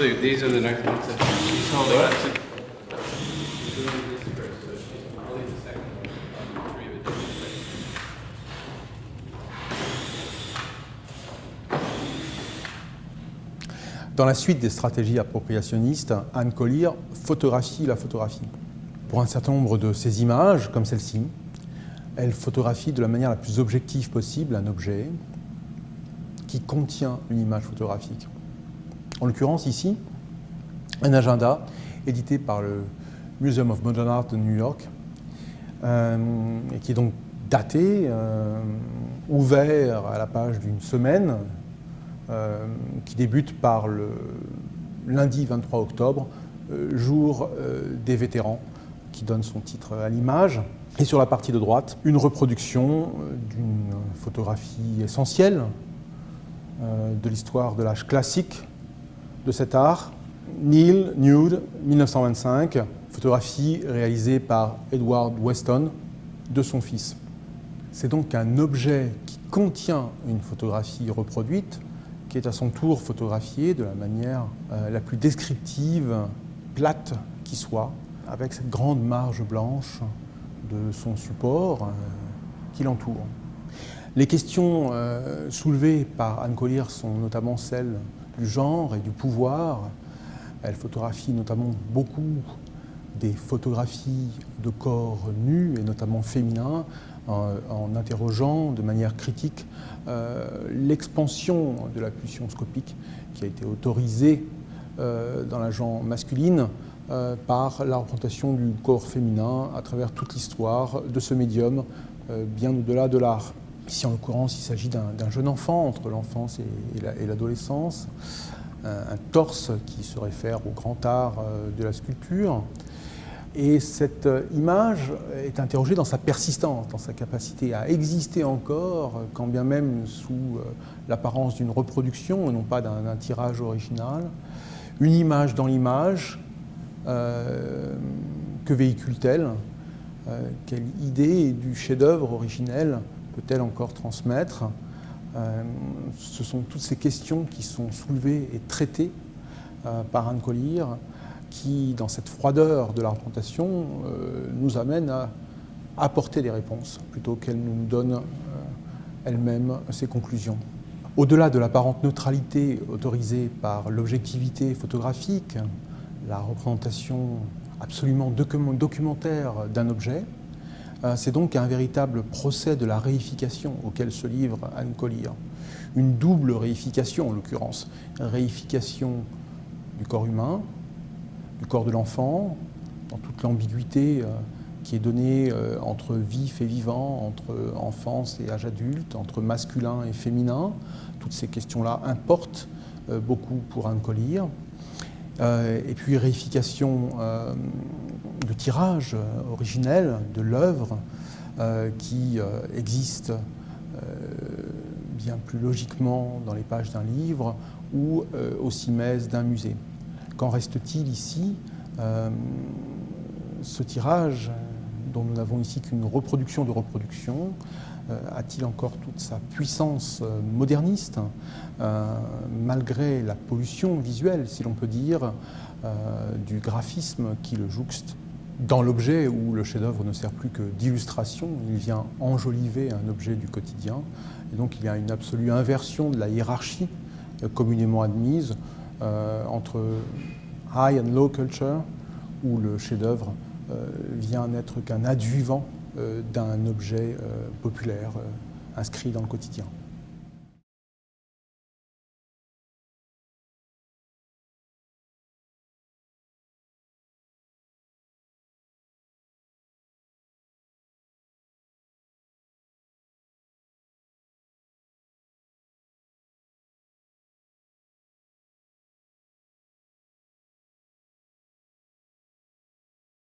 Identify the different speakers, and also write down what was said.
Speaker 1: actually, these are the next ones that she's holding on to.
Speaker 2: Dans la suite des stratégies appropriationnistes, Anne Collier photographie la photographie. Pour un certain nombre de ces images, comme celle-ci, elle photographie de la manière la plus objective possible un objet qui contient une image photographique. En l'occurrence, ici, un agenda édité par le Museum of Modern Art de New York, et qui est donc daté, ouvert à la page d'une semaine, qui débute par le lundi 23 octobre, jour des vétérans, qui donne son titre à l'image. Et sur la partie de droite, une reproduction d'une photographie essentielle de l'histoire de l'âge classique de cet art. Neil Nude, 1925, photographie réalisée par Edward Weston de son fils. C'est donc un objet qui contient une photographie reproduite, qui est à son tour photographié de la manière la plus descriptive, plate qui soit, avec cette grande marge blanche de son support qui l'entoure. Les questions soulevées par Anne Collier sont notamment celles du genre et du pouvoir. Elle photographie notamment beaucoup des photographies de corps nus, et notamment féminins, en interrogeant de manière critique l'expansion de la pulsion scopique qui a été autorisée dans la genre masculine par la représentation du corps féminin à travers toute l'histoire de ce médium, bien au-delà de l'art. Ici, en l'occurrence, il s'agit d'un jeune enfant, entre l'enfance et l'adolescence, un torse qui se réfère au grand art de la sculpture. Et cette image est interrogée dans sa persistance, dans sa capacité à exister encore, quand bien même sous l'apparence d'une reproduction et non pas d'un tirage original. Une image dans l'image, que véhicule-t-elle? Quelle idée du chef-d'œuvre originel peut-elle encore transmettre? Ce sont toutes ces questions qui sont soulevées et traitées par Anne Collier, qui, dans cette froideur de la représentation, nous amène à apporter des réponses, plutôt qu'elle nous donne elle-même ses conclusions. Au-delà de l'apparente neutralité autorisée par l'objectivité photographique, la représentation absolument documentaire d'un objet, c'est donc un véritable procès de la réification auquel se livre Anne Collier. Une double réification, en l'occurrence. Réification du corps humain, du corps de l'enfant, dans toute l'ambiguïté qui est donnée entre vif et vivant, entre enfance et âge adulte, entre masculin et féminin. Toutes ces questions-là importent beaucoup pour Anne Collier. Et puis réification de tirage originel de l'œuvre qui existe bien plus logiquement dans les pages d'un livre ou au cimès d'un musée. Qu'en reste-t-il ici? Ce tirage, dont nous n'avons ici qu'une reproduction de reproduction, a-t-il encore toute sa puissance moderniste, malgré la pollution visuelle, si l'on peut dire, du graphisme qui le jouxte dans l'objet où le chef-d'œuvre ne sert plus que d'illustration, il vient enjoliver un objet du quotidien, et donc il y a une absolue inversion de la hiérarchie communément admise entre high and low culture, où le chef-d'œuvre vient n'être qu'un adjuvant d'un objet populaire inscrit dans le quotidien.